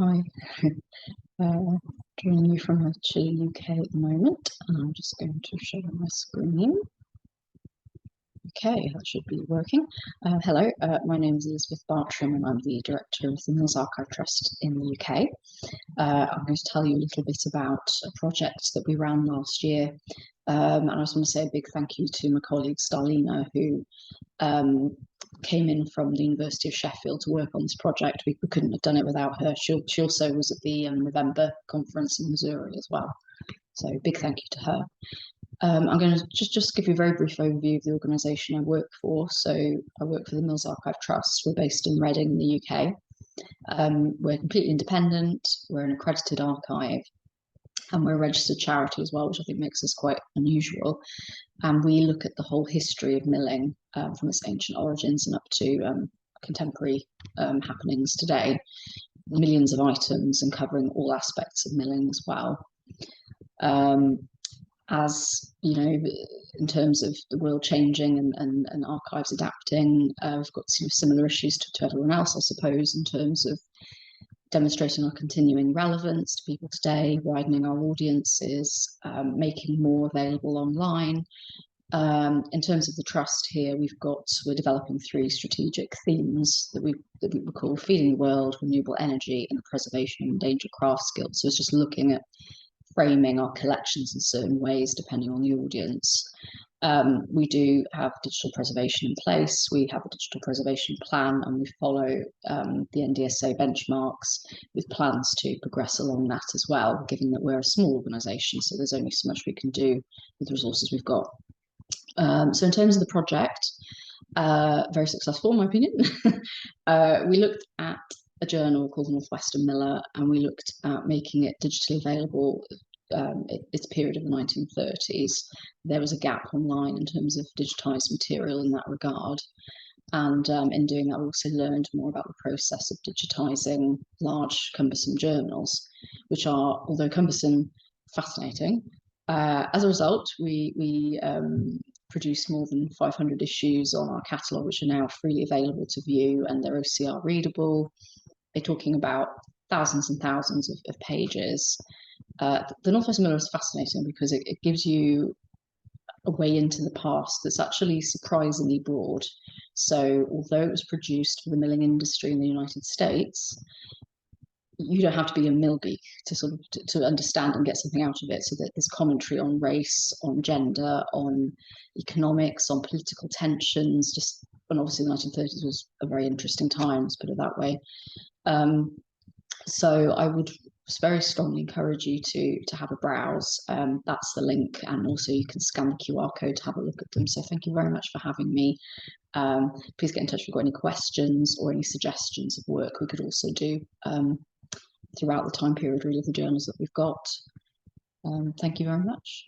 Hi, joining you from chilly UK at the moment, and I'm just going to show my screen. Okay, that should be working. Hello, my name is Elizabeth Bartram, and I'm the Director of the Mills Archive Trust in the UK. I'm going to tell you a little bit about a project that we ran last year, and I just want to say a big thank you to my colleague Starlina, who came in from the University of Sheffield to work on this project. We couldn't have done it without her. She also was at the November conference in Missouri as well. So big thank you to her. I'm going to just give you a very brief overview of the organisation I work for. So I work for the Mills Archive Trust. We're based in Reading, in the UK. We're completely independent. We're an accredited archive. And we're a registered charity as well, which I think makes us quite unusual. And we look at the whole history of milling from its ancient origins and up to contemporary happenings today. Millions of items and covering all aspects of milling as well. As you know, in terms of the world changing and archives adapting, we've got similar issues to everyone else, I suppose, in terms of demonstrating our continuing relevance to people today, widening our audiences, making more available online. In terms of the trust here, we're developing 3 strategic themes that we call feeding the world, renewable energy, and the preservation of endangered craft skills. So it's just looking at framing our collections in certain ways depending on the audience. We do have digital preservation in place. We have a digital preservation plan, and we follow the NDSA benchmarks with plans to progress along that as well, given that we're a small organisation, so there's only so much we can do with the resources we've got. So in terms of the project, very successful in my opinion. We looked at a journal called Northwestern Miller, and we looked at making it digitally available. It's a period of the 1930s. There was a gap online in terms of digitised material in that regard. And in doing that, we also learned more about the process of digitising large, cumbersome journals, which are, although cumbersome, fascinating. As a result, we produced more than 500 issues on our catalogue, which are now freely available to view, and they're OCR readable. They're talking about thousands and thousands of pages. The Northwestern Miller is fascinating because it gives you a way into the past that's actually surprisingly broad. So although it was produced for the milling industry in the United States, you don't have to be a mill geek to understand and get something out of it. So that there's commentary on race, on gender, on economics, on political tensions. And obviously the 1930s was a very interesting time, let's put it that way. So I would very strongly encourage you to have a browse. That's the link, and also you can scan the QR code to have a look at them. So thank you very much for having me. Please get in touch if you've got any questions or any suggestions of work we could also do throughout the time period really of the journals that we've got. Thank you very much.